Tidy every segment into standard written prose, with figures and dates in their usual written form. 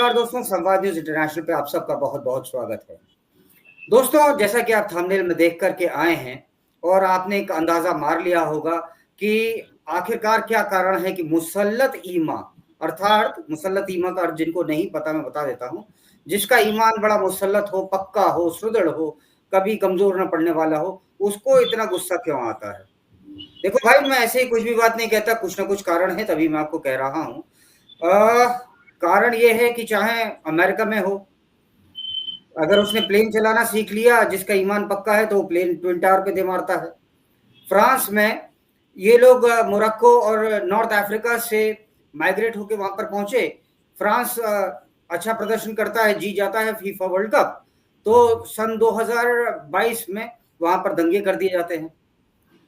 नमस्कार दोस्तों, संवाद न्यूज इंटरनेशनल पे आप सबका बहुत बहुत स्वागत है। दोस्तों, जैसा कि आप थंबनेल में देख करके आए हैं और आपने एक अंदाजा मार लिया होगा कि आखिरकार क्या कारण है कि मुसल्लत ईमान, अर्थात मुसल्लत ईमान का अर्थ जिनको नहीं पता मैं बता देता हूं, जिसका ईमान बड़ा मुसल्लत हो, पक्का हो, सुदृढ़ हो, कभी कमजोर न पड़ने वाला हो, उसको इतना गुस्सा क्यों आता है। देखो भाई, मैं ऐसे ही कुछ भी बात नहीं कहता, कुछ ना कुछ कारण है, तभी मैं आपको कह रहा हूँ। कारण ये है कि चाहे अमेरिका में हो, अगर उसने प्लेन चलाना सीख लिया, जिसका ईमान पक्का है, तो वो प्लेन ट्विन टावर पे दे मारता है। फ्रांस में ये लोग मोरक्को और नॉर्थ अफ्रीका से माइग्रेट होकर वहां पर पहुंचे। फ्रांस अच्छा प्रदर्शन करता है, जीत जाता है फीफा वर्ल्ड कप, तो सन 2022 में वहां पर दंगे कर दिए जाते हैं।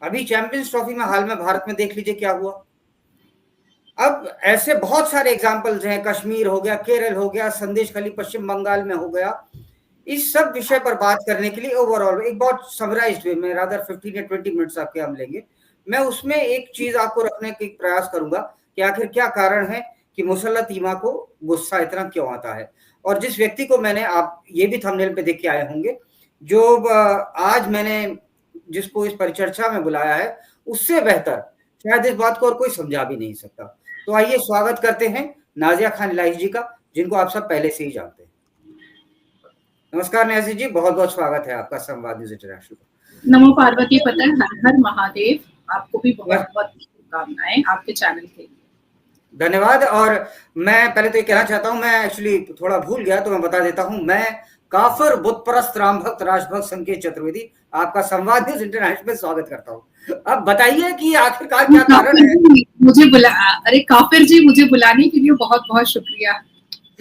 अभी चैंपियंस ट्रॉफी में हाल में भारत में देख लीजिए क्या हुआ। अब ऐसे बहुत सारे एग्जाम्पल्स हैं, कश्मीर हो गया, केरल हो गया, संदेश खाली पश्चिम बंगाल में हो गया। इस सब विषय पर बात करने के लिए ओवरऑल एक बहुत समराइज्ड वे में, रादर 15 या 20 मिनट्स आपके हम लेंगे। मैं उसमें एक चीज आपको रखने का प्रयास करूंगा कि आखिर क्या कारण है कि मुसल्लत ईमा को गुस्सा इतना क्यों आता है। और जिस व्यक्ति को मैंने, आप ये भी थंबनेल पे देख के आए होंगे, जो आज मैंने जिसको इस परिचर्चा में बुलाया है, उससे बेहतर शायद इस बात को और कोई समझा भी नहीं सकता। तो आइए स्वागत करते हैं नाजिया खान इलाही जी का, जिनको आप सब पहले से ही जानते हैं। नमस्कार नाजिया जी, बहुत बहुत स्वागत है आपका संवाद न्यूज इंटरनेशनल। नमो पार्वती पता, हर हर महादेव। आपको भी बहुत बहुत शुभकामनाएं आपके चैनल के लिए। धन्यवाद। और मैं पहले तो ये कहना चाहता हूँ, मैं एक्चुअली थोड़ा भूल गया तो मैं बता देता हूँ, मैं काफिर बुतपरस्त राम भक्त राजभक्त संकेत चतुर्वेदी आपका संवाद न्यूज इंटरनेशनल में स्वागत करता हूँ। अब बताइए कि आखिरकार क्या कारण है। मुझे अरे काफिर जी, मुझे बुलाने के लिए बहुत बहुत शुक्रिया।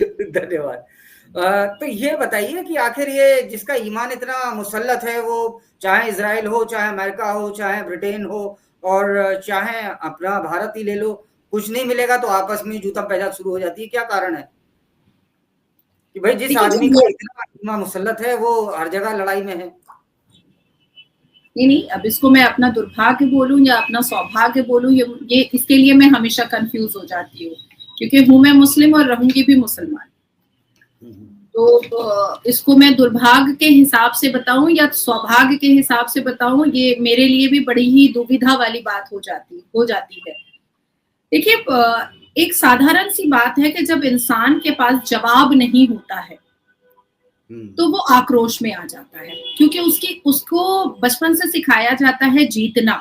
धन्यवाद। तो ये बताइए कि आखिर ये जिसका ईमान इतना मुसल्लत है, वो चाहे इजराइल हो, चाहे अमेरिका हो, चाहे ब्रिटेन हो, और चाहे अपना भारत ही ले लो, कुछ नहीं मिलेगा तो आपस में जूता पैजा शुरू हो जाती है। क्या कारण है कि भाई जिस आदमी का इतना ईमान मुसल्लत है वो हर जगह लड़ाई में है? नहीं, अब इसको मैं अपना दुर्भाग्य बोलूं या अपना सौभाग्य बोलूं, ये इसके लिए मैं हमेशा कंफ्यूज हो जाती हूँ, क्योंकि हूं मैं मुस्लिम और रहूंगी भी मुसलमान। तो इसको मैं दुर्भाग्य के हिसाब से बताऊं या सौभाग्य के हिसाब से बताऊं, ये मेरे लिए भी बड़ी ही दुविधा वाली बात हो जाती है। देखिए, एक साधारण सी बात है कि जब इंसान के पास जवाब नहीं होता है तो वो आक्रोश में आ जाता है, क्योंकि उसको बचपन से सिखाया जाता है जीतना,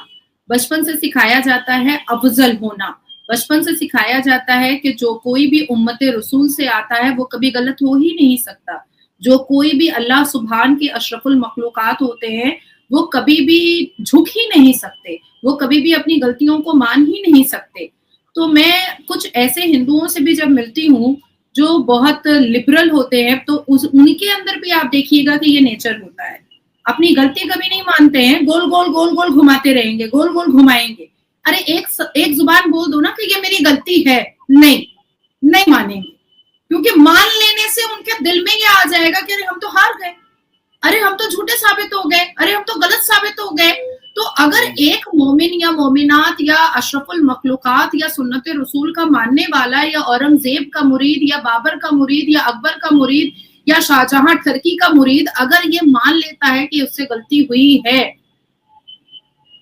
बचपन से सिखाया जाता है अफजल होना, बचपन से सिखाया जाता है कि जो कोई भी उम्मते रसूल से आता है वो कभी गलत हो ही नहीं सकता। जो कोई भी अल्लाह सुभान के अशरफुल मखलूकात होते हैं वो कभी भी झुक ही नहीं सकते, वो कभी भी अपनी गलतियों को मान ही नहीं सकते। तो मैं कुछ ऐसे हिंदुओं से भी जब मिलती हूँ जो बहुत लिबरल होते हैं, तो उनके अंदर भी आप देखिएगा कि ये नेचर होता है, अपनी गलती कभी नहीं मानते हैं, गोल गोल गोल गोल घुमाते रहेंगे, गोल गोल घुमाएंगे। अरे एक जुबान बोल दो ना कि ये मेरी गलती है, नहीं मानेंगे, क्योंकि मान लेने से उनके दिल में ये आ जाएगा कि अरे हम तो हार गए, अरे हम तो झूठे साबित हो गए, अरे हम तो गलत साबित हो गए। तो अगर एक मोमिन या मोमिनात या अशरफुल मखलूकात या सुन्नत रसूल का मानने वाला या औरंगजेब का मुरीद या बाबर का मुरीद या अकबर का मुरीद या शाहजहां टर्की का मुरीद अगर ये मान लेता है कि उससे गलती हुई है,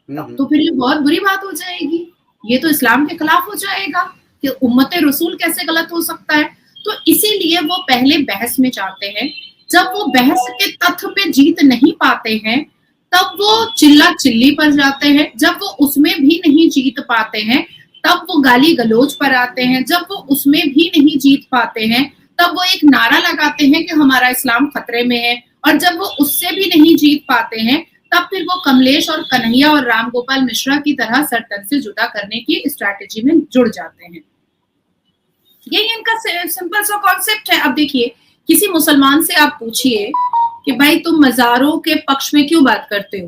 तो फिर ये बहुत बुरी बात हो जाएगी, ये तो इस्लाम के खिलाफ हो जाएगा कि उम्मत रसूल कैसे गलत हो सकता है। तो इसीलिए वो पहले बहस में जाते हैं, जब वो बहस के तथ्य पे जीत नहीं पाते हैं तब वो चिल्ला चिल्ली पर जाते हैं, जब वो उसमें भी नहीं जीत पाते हैं तब वो गाली गलोच पर आते हैं, जब वो उसमें भी नहीं जीत पाते हैं तब वो एक नारा लगाते हैं कि हमारा इस्लाम खतरे में है, और जब वो उससे भी नहीं जीत पाते हैं तब फिर वो कमलेश और कन्हैया और राम गोपाल मिश्रा की तरह सरतन से जुदा करने की स्ट्रैटेजी में जुड़ जाते हैं। यही इनका सिंपल सा कॉन्सेप्ट है। अब देखिए, किसी मुसलमान से आप पूछिए कि भाई तुम मज़ारों के पक्ष में क्यों बात करते हो,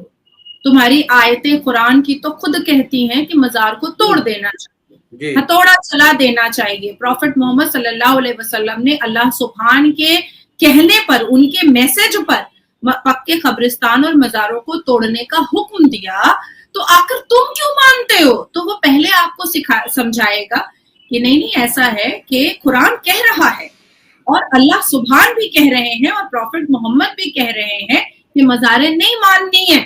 तुम्हारी आयतें कुरान की तो खुद कहती हैं कि मज़ार को तोड़ देना चाहिए, हथौड़ा चला देना चाहिए। प्रॉफिट मोहम्मद सल्लल्लाहु अलैहि वसल्लम ने अल्लाह सुभान के कहने पर, उनके मैसेज पर पक्के कब्रिस्तान और मज़ारों को तोड़ने का हुक्म दिया, तो आखिर तुम क्यों मानते हो? तो वो पहले आपको समझाएगा कि नहीं ऐसा है कि कुरान कह रहा है, और अल्लाह सुभान भी कह रहे हैं और प्रॉफिट मोहम्मद भी कह रहे हैं कि मज़ारें नहीं माननी है।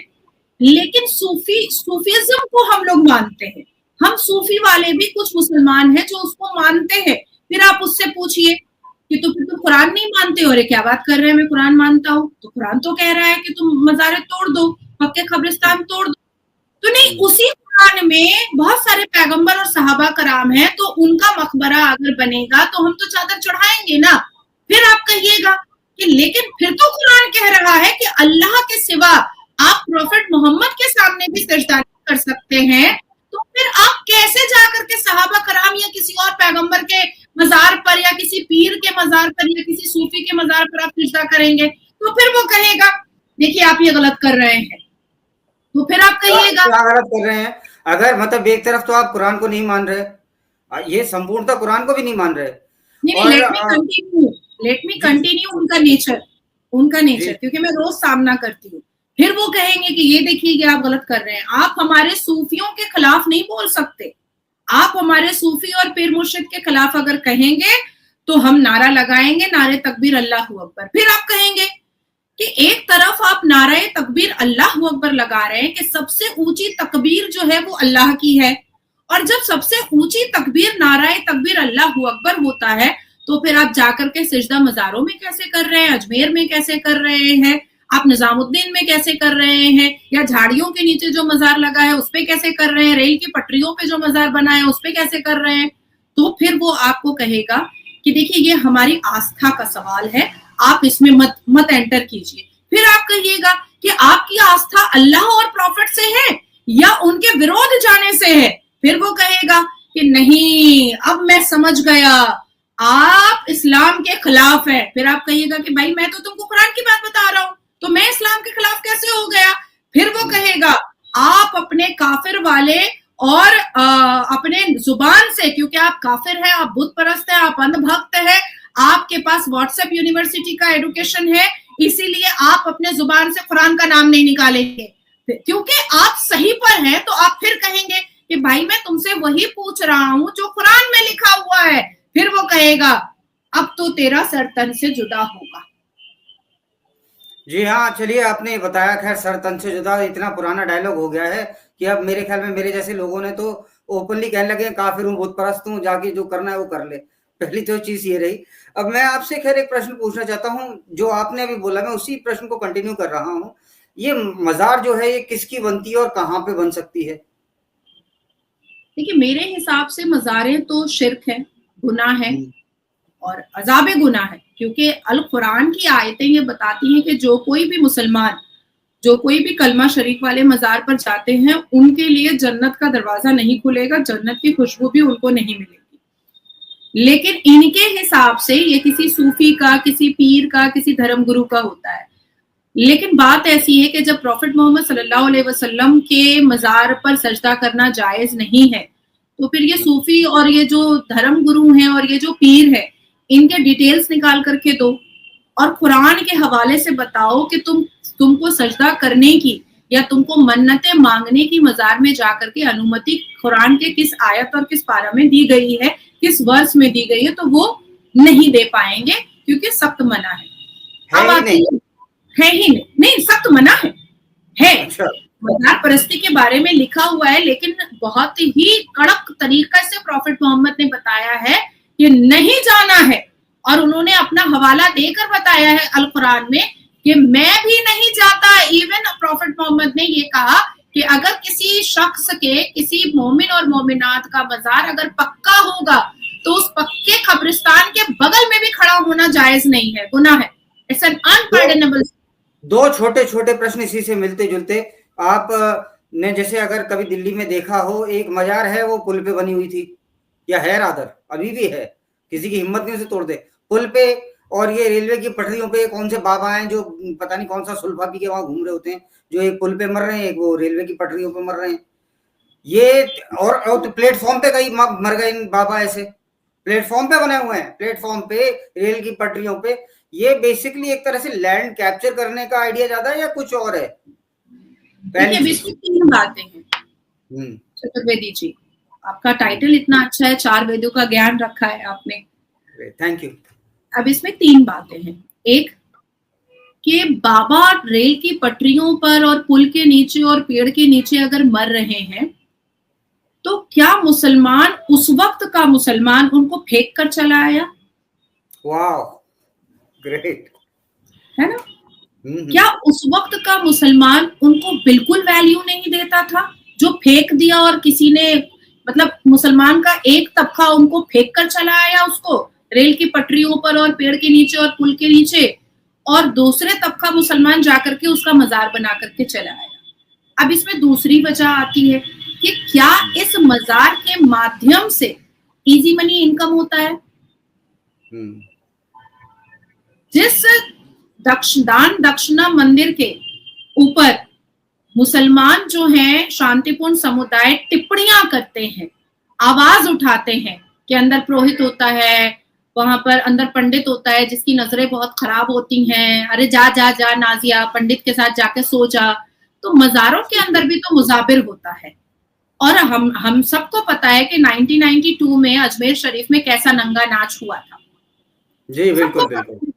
लेकिन सूफीज्म को हम लोग मानते हैं। हम सूफी वाले भी कुछ मुसलमान हैं जो उसको मानते हैं। फिर आप उससे पूछिए कि तो फिर तुम कुरान नहीं मानते हो? अरे क्या बात कर रहे हैं, मैं कुरान मानता हूँ। तो कुरान तो कह रहा है कि तुम मज़ारे तोड़ दो, पक्के कब्रिस्तान तोड़ दो। तो नहीं, उसी कुरान में बहुत सारे पैगंबर और सहाबा कराम हैं, तो उनका मकबरा अगर बनेगा तो हम तो चादर चढ़ाएंगे ना। फिर आप कहिएगा कि लेकिन फिर तो कुरान कह रहा है कि अल्लाह के सिवा आप प्रॉफिट मोहम्मद के सामने भी सजदा नहीं कर सकते हैं, तो फिर आप कैसे जाकर के सहाबा कराम या किसी और पैगंबर के मजार पर या किसी पीर के मजार पर या किसी सूफी के मजार पर आप सजदा करेंगे? तो फिर वो कहेगा देखिए आप ये गलत कर रहे हैं। तो फिर आप कहिएगा क्या गलत कर रहे हैं? अगर मतलब एक तरफ तो आप कुरान को नहीं मान रहे, ये संपूर्णतः कुरान को भी नहीं मान रहे। नहीं, लेट मी कंटिन्यू उनका नेचर क्योंकि मैं रोज सामना करती हूँ। फिर वो कहेंगे कि ये देखिए कि आप गलत कर रहे हैं। आप हमारे सूफियों के खिलाफ नहीं बोल सकते। आप हमारे सूफी और पीर मुर्शिद के खिलाफ अगर कहेंगे तो हम नारा लगाएंगे, नारे तकबीर अल्लाहू अकबर। फिर आप कहेंगे कि एक तरफ आप नारे तकबीर अल्लाहू अकबर लगा रहे हैं कि सबसे ऊंची तकबीर जो है वो अल्लाह की है, और जब सबसे ऊंची तकबीर नाराए तकबीर अल्लाहू अकबर होता है तो फिर आप जाकर के सिजदा मजारों में कैसे कर रहे हैं, अजमेर में कैसे कर रहे हैं, आप निजामुद्दीन में कैसे कर रहे हैं, या झाड़ियों के नीचे जो मजार लगा है उस पे कैसे कर रहे हैं, रेल की पटरियों पे जो मजार बना है उस पे कैसे कर रहे हैं? तो फिर वो आपको कहेगा कि देखिए ये हमारी आस्था का सवाल है, आप इसमें मत एंटर कीजिए। फिर आप कहिएगा कि आपकी आस्था अल्लाह और प्रॉफिट से है या उनके विरोध जाने से है? फिर वो कहेगा कि नहीं, अब मैं समझ गया, आप इस्लाम के खिलाफ है। फिर आप कहिएगा कि भाई मैं तो तुमको कुरान की बात बता रहा हूं, तो मैं इस्लाम के खिलाफ कैसे हो गया? फिर वो कहेगा आप अपने काफिर वाले और अपने जुबान से, क्योंकि आप काफिर हैं, आप बुत परस्त हैं, आप अंधभक्त हैं, आपके पास व्हाट्सएप यूनिवर्सिटी का एजुकेशन है, इसीलिए आप अपने जुबान से कुरान का नाम नहीं निकालेंगे। क्योंकि आप सही पर हैं तो आप फिर कहेंगे कि भाई मैं तुमसे वही पूछ रहा हूं जो कुरान में लिखा हुआ है। फिर वो कहेगा अब तो तेरा सर तन से जुदा होगा। जी हाँ, चलिए आपने बताया। खैर सर तन से जुदा इतना पुराना डायलॉग हो गया है कि अब मेरे ख्याल में मेरे जैसे लोगों ने तो ओपनली कहने लगे काफिर हूँ, बुत परस्त हूँ, जाके जो करना है वो कर ले। पहली तो चीज ये रही। अब मैं आपसे खैर एक प्रश्न पूछना चाहता हूँ, जो आपने अभी बोला मैं उसी प्रश्न को कंटिन्यू कर रहा हूँ। ये मजार जो है ये किसकी बनती है और कहाँ पे बन सकती है? देखिए मेरे हिसाब से मजारें तो शिर्क है, गुनाह है और अजाब गुनाह है, क्योंकि अल कुरान की आयतें ये बताती हैं कि जो कोई भी मुसलमान, जो कोई भी कलमा शरीफ वाले मजार पर जाते हैं उनके लिए जन्नत का दरवाजा नहीं खुलेगा, जन्नत की खुशबू भी उनको नहीं मिलेगी। लेकिन इनके हिसाब से ये किसी सूफी का, किसी पीर का, किसी धर्म गुरु का होता है। लेकिन बात ऐसी है कि जब प्रॉफिट मोहम्मद सल्लल्लाहु अलैहि वसल्लम के मजार पर सजदा करना जायज नहीं है, तो फिर ये सूफी और ये जो धर्म गुरु हैं और ये जो पीर है, इनके डिटेल्स निकाल करके दो और कुरान के हवाले से बताओ कि तुमको सजदा करने की या तुमको मन्नतें मांगने की मजार में जाकर के अनुमति कुरान के किस आयत और किस पारा में दी गई है, किस वर्ष में दी गई है, तो वो नहीं दे पाएंगे क्योंकि सख्त मना है। अब आती है ही नहीं, सख्त मना है। अच्छा। मजार परस्ती के बारे में लिखा हुआ है, लेकिन बहुत ही कड़क तरीके से प्रॉफिट मोहम्मद ने बताया है कि नहीं जाना है, और उन्होंने अपना हवाला देकर बताया है अल कुरान में कि मैं भी नहीं जाता। इवन प्रॉफिट मोहम्मद ने ये कहा कि अगर किसी शख्स के, किसी मोमिन और मोमिनात का मजार अगर पक्का होगा तो उस पक्के कब्रिस्तान के बगल में भी खड़ा होना जायज नहीं है, गुनाह है। It's an unpardonable. दो छोटे छोटे प्रश्न इसी से मिलते जुलते। आप ने जैसे अगर कभी दिल्ली में देखा हो, एक मजार है वो पुल पे बनी हुई थी, या है रादर अभी भी है, किसी की हिम्मत नहीं उसे तोड़ दे पुल पे। और ये रेलवे की पटरियों पे कौन से बाबा हैं जो पता नहीं कौन सा सुल्फा पी के वहां घूम रहे होते हैं, जो एक पुल पे मर रहे हैं, एक वो रेलवे की पटरियों पे मर रहे हैं। ये और तो प्लेटफॉर्म पे कई मर गए बाबा, ऐसे प्लेटफॉर्म पे बने हुए हैं, प्लेटफॉर्म पे, रेल की पटरियों पे। ये बेसिकली एक तरह से लैंड कैप्चर करने का आइडिया ज्यादा है या कुछ और है? देखिए इसमें तीन बातें हैं चतुर्वेदी जी। आपका टाइटल इतना अच्छा है, 4 वेदों का ज्ञान रखा है आपने, थैंक यू। अब इसमें 3 बातें हैं। एक कि बाबा रेल की पटरियों पर और पुल के नीचे और पेड़ के नीचे अगर मर रहे हैं, तो क्या मुसलमान, उस वक्त का मुसलमान, उनको फेंक कर चला आया? वाह, ग्रेट, है ना? क्या उस वक्त का मुसलमान उनको बिल्कुल वैल्यू नहीं देता था? जो फेंक दिया और किसी ने, मतलब मुसलमान का एक तबका उनको फेंक कर चला आया, उसको रेल की पटरियों पर और पेड़ के नीचे और पुल के नीचे, और दूसरे तबका मुसलमान जाकर के उसका मजार बना करके चला आया। अब इसमें दूसरी वजह आती है कि क्या इस मजार के माध्यम से इजी मनी इनकम होता है? जिस दान दक्षिणा मंदिर के ऊपर मुसलमान जो हैं शांतिपूर्ण समुदाय टिप्पणियां करते हैं, आवाज उठाते हैं कि अंदर पुरोहित होता है, वहां पर अंदर पंडित होता है जिसकी नजरें बहुत खराब होती हैं, अरे जा जा जा नाजिया, पंडित के साथ जाके सो जा। तो मजारों के अंदर भी तो मुजाबिर होता है। और हम सबको पता है कि 1992 में अजमेर शरीफ में कैसा नंगा नाच हुआ था। जी बिल्कुल बिल्कुल,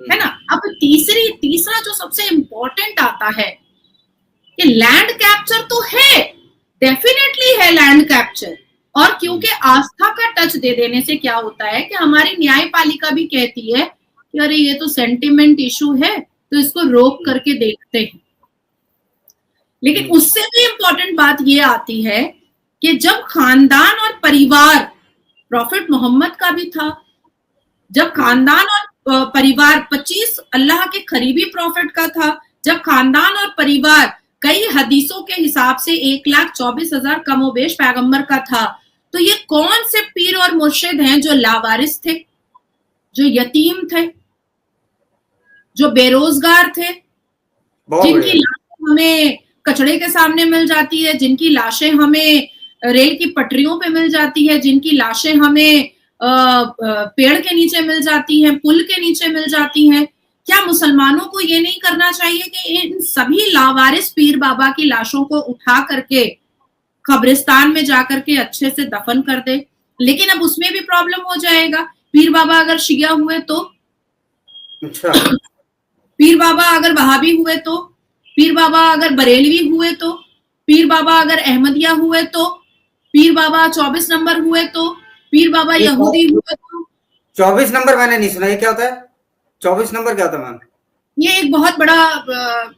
है ना? अब तीसरा जो सबसे इंपॉर्टेंट आता है कि लैंड कैप्चर तो है, डेफिनेटली है लैंड कैप्चर। और क्योंकि आस्था का टच दे देने से क्या होता है कि हमारी न्यायपालिका भी कहती है कि अरे ये तो सेंटिमेंट इशू है, तो इसको रोक करके देखते हैं। लेकिन उससे भी इंपॉर्टेंट बात ये आती है कि जब खानदान और परिवार, प्रॉफिट मोहम्मद का भी था, जब खानदान और परिवार 25 अल्लाह के करीबी प्रॉफिट का था, जब खानदान और परिवार कई हदीसों के हिसाब से 1,24,000 कमोबेश पैगंबर का था, तो ये कौन से पीर और मुर्शिद हैं जो लावारिस थे, जो यतीम थे, जो बेरोजगार थे, जिनकी लाशें हमें कचड़े के सामने मिल जाती है, जिनकी लाशें हमें रेल की पटरियों पे मिल जाती है, जिनकी लाशें हमें पेड़ के नीचे मिल जाती हैं, पुल के नीचे मिल जाती हैं। क्या मुसलमानों को ये नहीं करना चाहिए कि इन सभी लावारिस पीर बाबा की लाशों को उठा करके कब्रिस्तान में जाकर के अच्छे से दफन कर दे? लेकिन अब उसमें भी प्रॉब्लम हो जाएगा। पीर बाबा अगर शिया हुए तो, अच्छा, पीर बाबा अगर वहाबी हुए तो, पीर बाबा अगर बरेलवी हुए तो, पीर बाबा अगर अहमदिया हुए तो, पीर बाबा 24 नंबर हुए तो, पीर बाबा यहूदी हुए तो। 24 नंबर मैंने नहीं सुना, ये क्या होता है? 24 नंबर क्या होता है मैम? ये एक बहुत बड़ा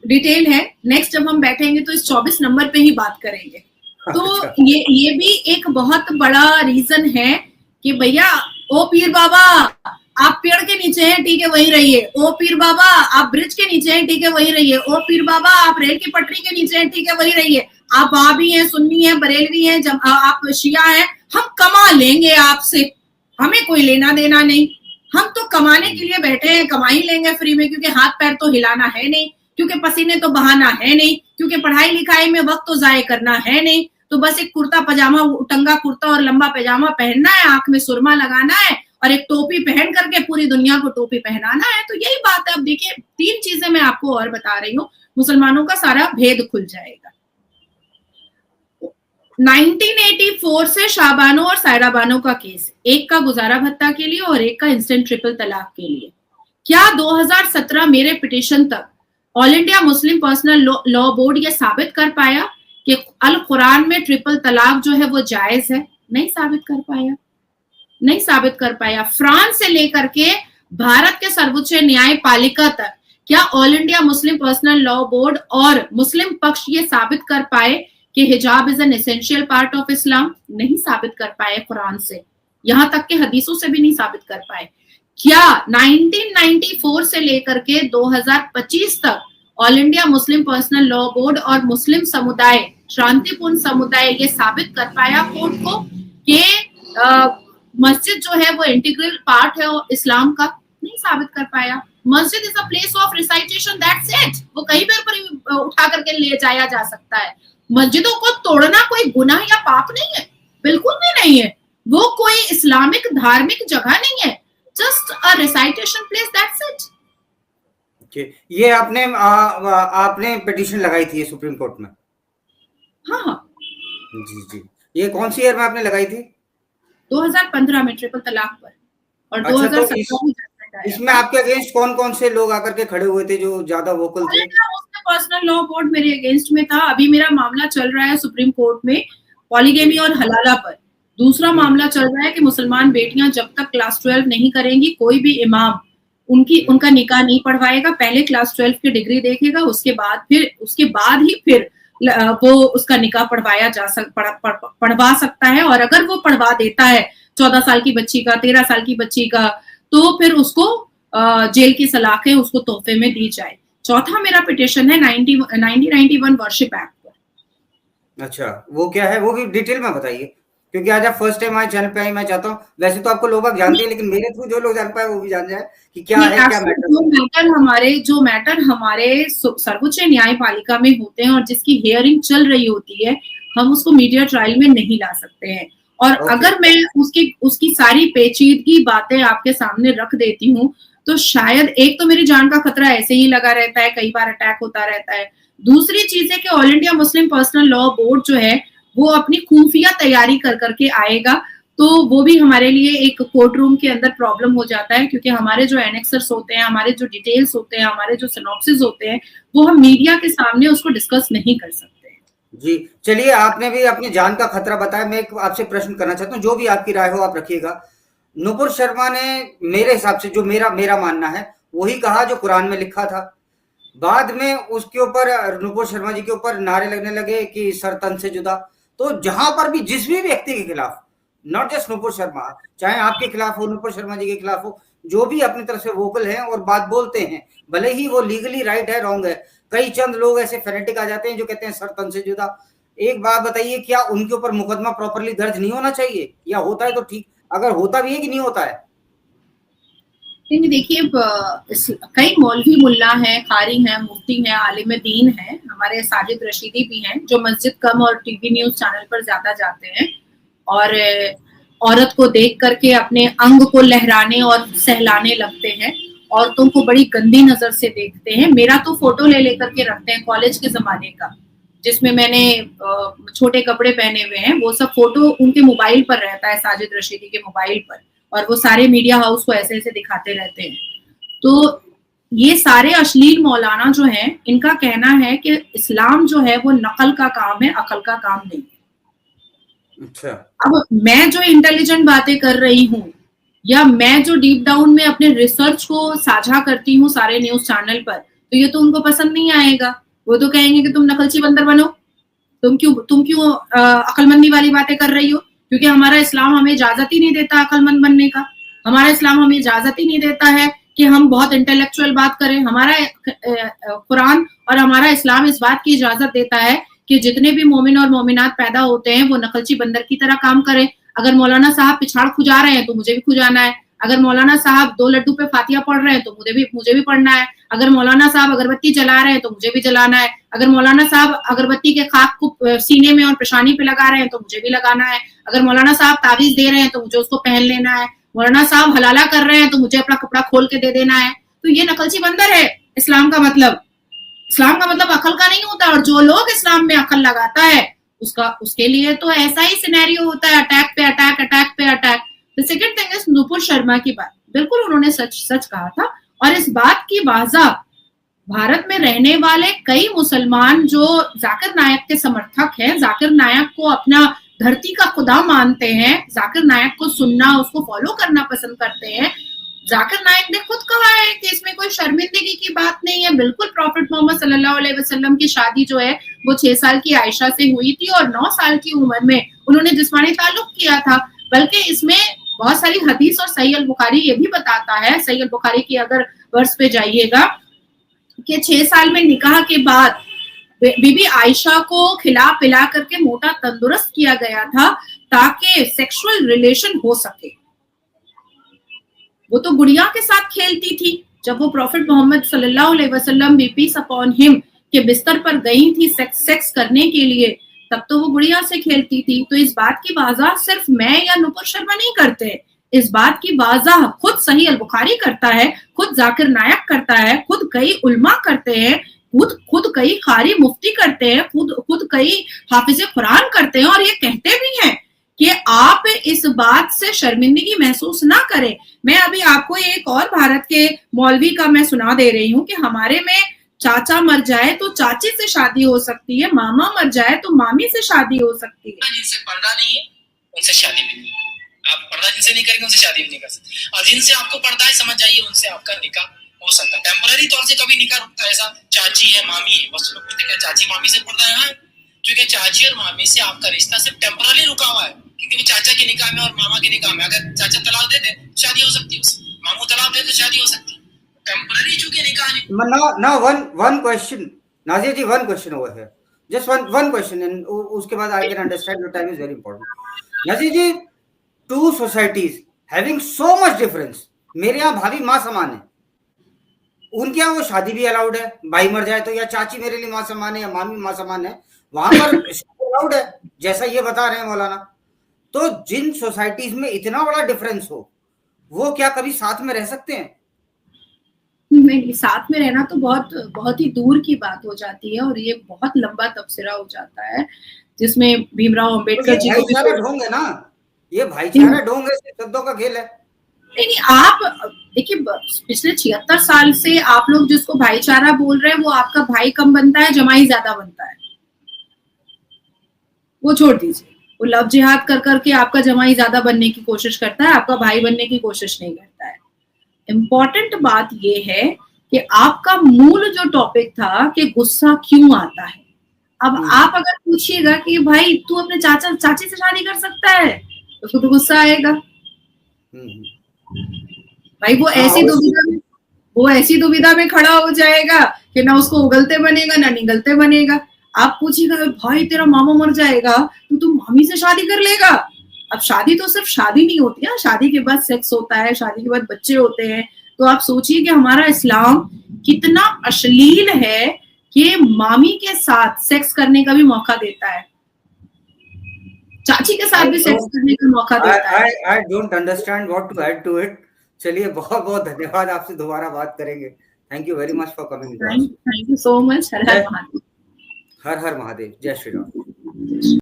डिटेल है, नेक्स्ट जब हम बैठेंगे तो इस 24 नंबर पे ही बात करेंगे। तो अच्छा। ये भी एक बहुत बड़ा रीजन है कि भैया ओ पीर बाबा आप पेड़ के नीचे हैं, ठीक है वहीं रहिए। ओ पीर बाबा आप ब्रिज के नीचे हैं, ठीक है वहीं रहिए। ओ पीर बाबा आप रेल की पटरी के नीचे हैं, ठीक है वहीं रहिए। आप वहाबी हैं, सुन्नी हैं, बरेलवी हैं, आप शिया हैं, हम कमा लेंगे आपसे, हमें कोई लेना देना नहीं, हम तो कमाने के लिए बैठे हैं, कमा ही लेंगे फ्री में, क्योंकि हाथ पैर तो हिलाना है नहीं, क्योंकि पसीने तो बहाना है नहीं, क्योंकि पढ़ाई लिखाई में वक्त तो जाया करना है नहीं, तो बस एक कुर्ता पजामा, टंगा कुर्ता और लंबा पैजामा पहनना है, आंख में सुरमा लगाना है और एक टोपी पहन करके पूरी दुनिया को टोपी पहनाना है। तो यही बात है। अब देखिए 3 चीजें मैं आपको और बता रही हूँ, मुसलमानों का सारा भेद खुल जाएगा। 1984 से शाबानो और सायरा बानो का केस, एक का गुजारा भत्ता के लिए और एक का इंस्टेंट ट्रिपल तलाक के लिए। क्या 2017 मेरे पिटीशन तक all India Muslim personal law board ये साबित कर पाया कि अल कुरान में ट्रिपल तलाक जो है वो जायज है? नहीं साबित कर पाया, नहीं साबित कर पाया। फ्रांस से लेकर के भारत के सर्वोच्च न्यायपालिका तक क्या all India Muslim personal law board और मुस्लिम पक्ष ये साबित कर पाए कि हिजाब is an essential part of Islam? नहीं साबित कर पाए कुरान से, यहां तक के हदीसों से भी नहीं साबित कर पाए। क्या 1994 से लेकर के 2025 तक all India Muslim personal law board और मुस्लिम समुदाय, शांतिपूर्ण समुदाय ये साबित कर पाया कोर्ट को कि मस्जिद जो है वो इंटीग्रल पार्ट है इस्लाम का? नहीं साबित कर पाया। मस्जिद is a place of recitation, that's it, वो कहीं पर उठा करके ले जाया जा सकता है। मस्जिदों को तोड़ना कोई गुनाह या पाप नहीं है, बिल्कुल भी नहीं है। वो कोई इस्लामिक धार्मिक जगह नहीं है, just a recitation place, that's it. ये आपने पिटीशन लगाई थी सुप्रीम कोर्ट में? हाँ जी जी। ये कौन सी ईयर में आपने लगाई थी? 2015 में ट्रिपल तलाक पर, और अच्छा, 2017 में बताया। इसमें आपके अगेंस्ट कौन कौन से लोग आकर के खड़े हुए थे जो ज्यादा वोकल थे? पर्सनल लॉ बोर्ड मेरे अगेंस्ट में था। अभी मेरा मामला चल रहा है सुप्रीम कोर्ट में पॉलीगेमी और हलाला पर। दूसरा मामला चल रहा है कि मुसलमान बेटियां जब तक क्लास 12 नहीं करेंगी, कोई भी इमाम उनका निकाह नहीं पढ़वाएगा। पहले क्लास 12 की डिग्री देखेगा, उसके बाद ही फिर वो उसका निकाह पढ़वा सकता है। और अगर वो पढ़वा देता है 14 साल की बच्ची का, 13 साल की बच्ची का, तो फिर उसको जेल की सलाखें उसको तोहफे में दी जाए। चौथा मेरा पिटिशन है 1991 वर्शिप एक्ट पर। अच्छा, वो क्या है, वो भी डिटेल में बताइए, क्योंकि आज आप फर्स्ट टाइम आज चैनल पे आए। मैं चाहता हूँ, वैसे तो आपको लोग जानते हैं, लेकिन मेरे थ्रू जो लोग जान पाए वो भी जान जाए कि क्या है, क्या मैटर। जो मैटर हमारे सर्वोच्च न्यायपालिका में होते हैं और जिसकी हियरिंग चल रही होती है, हम उसको मीडिया ट्रायल में नहीं ला सकते हैं। और अगर मैं उसकी सारी पेचीदगी बातें आपके सामने रख देती हूँ, तो शायद एक तो मेरी जान का खतरा ऐसे ही लगा रहता है, कई बार अटैक होता रहता है। दूसरी चीज है कि all India Muslim personal law board जो है वो अपनी खुफिया तैयारी कर करके आएगा, तो वो भी हमारे लिए एक कोर्ट रूम के अंदर प्रॉब्लम हो जाता है, क्योंकि हमारे जो एनेक्सर्स होते हैं, हमारे जो डिटेल्स होते हैं, हमारे जो सिनॉप्सिस होते हैं, वो हम मीडिया के सामने उसको डिस्कस नहीं कर सकते। जी, चलिए, आपने भी अपनी जान का खतरा बताया। मैं आपसे प्रश्न करना चाहता हूँ, जो भी आपकी राय हो आप रखिएगा। नुपुर शर्मा ने मेरे हिसाब से, जो मेरा मानना है, वही कहा जो कुरान में लिखा था। बाद में उसके ऊपर, नुपुर शर्मा जी के ऊपर नारे लगने लगे कि सर तन से जुदा। तो जहां पर भी जिस भी व्यक्ति के खिलाफ, नॉट जस्ट नुपुर शर्मा, चाहे आपके खिलाफ हो, नुपुर शर्मा जी के खिलाफ हो, जो भी अपनी तरफ से वोकल हैं और बात बोलते हैं, भले ही वो लीगली राइट है, रॉन्ग है, कई चंद लोग ऐसे फेनेटिक आ जाते हैं जो कहते हैं सर तन से जुदा। एक बात बताइए, क्या उनके ऊपर मुकदमा प्रॉपरली दर्ज नहीं होना चाहिए, या होता है तो ठीक, अगर होता भी है कि नहीं होता है? देखिए, कई मौलवी मुल्ला हैं, कारी हैं, मुफ्ती हैं, आलिम दीन हैं, हमारे साजिद रशीदी भी हैं, जो मस्जिद कम और टीवी न्यूज चैनल पर ज्यादा जाते हैं और औरत को देख करके अपने अंग को लहराने और सहलाने लगते हैं, औरतों को बड़ी गंदी नजर से देखते हैं। मेरा तो फोटो ले लेकर के रखते हैं कॉलेज के जमाने का, जिसमें मैंने छोटे कपड़े पहने हुए हैं, वो सब फोटो उनके मोबाइल पर रहता है, साजिद रशीदी के मोबाइल पर, और वो सारे मीडिया हाउस को ऐसे ऐसे दिखाते रहते हैं। तो ये सारे अश्लील मौलाना जो हैं, इनका कहना है कि इस्लाम जो है वो नकल का काम है, अकल का काम नहीं। अच्छा। अब मैं जो इंटेलिजेंट बातें कर रही हूँ, या मैं जो डीप डाउन में अपने रिसर्च को साझा करती हूँ सारे न्यूज चैनल पर, तो ये तो उनको पसंद नहीं आएगा। वो तो कहेंगे कि तुम नकलची बंदर बनो, तुम क्यों अकलमंदी वाली बातें कर रही हो, क्योंकि हमारा इस्लाम हमें इजाजत ही नहीं देता अकलमंद बनने का। हमारा इस्लाम हमें इजाजत ही नहीं देता है कि हम बहुत इंटेलेक्चुअल बात करें। हमारा कुरान और हमारा इस्लाम इस बात की इजाजत देता है कि जितने भी मोमिन और मोमिनात पैदा होते हैं वो नकलची बंदर की तरह काम करें। अगर मौलाना साहब पिछाड़ खुजा रहे हैं तो मुझे भी खुजाना है। अगर मौलाना साहब 2 लड्डू पे फातिया पढ़ रहे हैं तो मुझे भी पढ़ना है। अगर मौलाना साहब अगरबत्ती जला रहे हैं तो मुझे भी जलाना है। अगर मौलाना साहब अगरबत्ती के खाक को सीने में और पेशानी पे लगा रहे हैं तो मुझे भी लगाना है। अगर मौलाना साहब तावीज दे रहे हैं तो मुझे उसको पहन लेना है। मौलाना साहब हलाला कर रहे हैं तो मुझे अपना कपड़ा खोल के दे देना है। तो ये नकलची बंदर है इस्लाम का मतलब। इस्लाम का मतलब अकल का नहीं होता, और जो लोग इस्लाम में अकल लगाता है उसके लिए तो ऐसा ही सिनेरियो होता है, अटैक पे अटैक, अटैक पे attack. The second thing is Nupur Sharma की बात, बिल्कुल उन्होंने सच कहा था, और इस बात की वाजा भारत में रहने वाले कई मुसलमान जो जाकिर नायक के समर्थक हैं, जाकिर नायक को अपना धरती का खुदा मानते हैं, जाकिर नायक को सुनना, उसको फॉलो करना पसंद करते हैं। जाकिर नायक ने खुद कहा है कि इसमें कोई शर्मिंदगी की बात नहीं है। बिल्कुल प्रॉफिट मोहम्मद सल्लल्लाहु अलैहि वसल्लम की शादी जो है वो 6 साल की आयशा से हुई थी, और 9 साल की उम्र में उन्होंने जिस्मानी ताल्लुक किया था। बल्कि इसमें बहुत सारी हदीस, और सही अल बुखारी ये भी बताता है, सही अल बुखारी की अगर वर्स पे जाइएगा, कि 6 साल में निकाह के बाद बीबी आयशा को खिला पिला करके मोटा तंदुरुस्त किया गया था ताकि सेक्सुअल रिलेशन हो सके। वो तो गुड़िया के साथ खेलती थी। जब वो प्रॉफिट मोहम्मद सल्लल्लाहु अलैहि वसल्लम बी पीस अपॉन हिम के बिस्तर पर गई थी सेक्स करने के लिए, तब तो वो गुड़िया से खेलती थी। तो इस बात की वाज़ा सिर्फ मैं या नुपुर शर्मा नहीं करते, इस बात की वाज़ा खुद सही अल बुखारी करता है, खुद जाकिर नायक करता है, खुद कई उल्मा करते हैं, खुद कई कारी मुफ्ती करते हैं, खुद कई हाफिज कुरान करते हैं, और ये कहते भी हैं कि आप इस बात से शर्मिंदगी महसूस ना करें। मैं अभी आपको एक और भारत के मौलवी का मैं सुना दे रही हूँ कि हमारे में चाचा मर जाए तो चाची से शादी हो सकती है, मामा मर जाए तो मामी से शादी हो सकती है। जिनसे पर्दा नहीं है उनसे शादी भी नहीं, आप पर्दा जिनसे नहीं करेंगे उनसे शादी भी नहीं कर सकते, और जिनसे आपको पर्दा है समझ जाइए उनसे आपका निकाह हो सकता है। टेम्पररी तौर से कभी निकाह रुकता है ऐसा, चाची है मामी है, बस लोग पूछते क्या चाची मामी से पर्दा है, क्योंकि चाची और मामी से आपका रिश्ता सिर्फ टेम्पररी रुका हुआ है, क्योंकि वो चाचा के निकाह में और मामा के निकाह में, अगर चाचा तलाक दे दे शादी हो सकती है उससे, मामू तलाक दे दे शादी हो सकती है, टेम्पररी चूंकि निकाह नहीं। now one question, Nazia ji, one question over here, just one question, and उसके बाद I can understand your time is very important. Nazia ji, two societies having so much difference, मेरे यहाँ भाभी माँ समान है, उनके यहाँ वो शादी भी अलाउड है, भाई मर जाए तो, या चाची मेरे लिए माँ समान है या मामी माँ समान है, वहां पर अलाउड है, जैसा ये बता रहे हैं मौलाना। तो जिन सोसाइटीज में इतना बड़ा डिफरेंस हो, वो क्या कभी साथ में रह सकते हैं? नहीं, साथ में रहना तो बहुत ही दूर की बात हो जाती है, और ये बहुत लंबा तबसरा हो जाता है, जिसमें भीमराव अंबेडकर जी को भाईचारा ढोंग है ना, ये भाईचारा ढोंग है, शब्दों का खेल है। नहीं, आप देखिए, पिछले 76 साल से आप लोग जिसको भाईचारा बोल रहे हैं, वो आपका भाई कम बनता है, जमाई ज्यादा बनता है, वो छोड़ दीजिए। वो लव जिहाद कर करके आपका जमाई ज्यादा बनने की कोशिश करता है, आपका भाई बनने की कोशिश नहीं करता है। इम्पोर्टेंट बात ये है कि आपका मूल जो टॉपिक था कि गुस्सा क्यों आता है, अब आप अगर पूछिएगा कि भाई तू अपने चाचा चाची से शादी कर सकता है, उसको तो गुस्सा आएगा भाई, वो ऐसी दुविधा में खड़ा हो जाएगा कि ना उसको उगलते बनेगा ना निगलते बनेगा। आप पूछिएगा भाई तेरा मामा मर जाएगा तो तू मामी से शादी कर लेगा। अब शादी तो सिर्फ शादी नहीं होती है, शादी के बाद सेक्स होता है, शादी के बाद बच्चे होते हैं। तो आप सोचिए कि हमारा इस्लाम कितना अश्लील है कि मामी के साथ सेक्स करने का भी मौका देता है, चाची के साथ भी सेक्स करने का मौका देता है। I don't understand what to add to it. चलिए, बहुत बहुत धन्यवाद, आपसे दोबारा बात करेंगे। Thank you very much for coming. Thank you so much. हर हर महादेव। हर हर महादेव। जय श्री राम।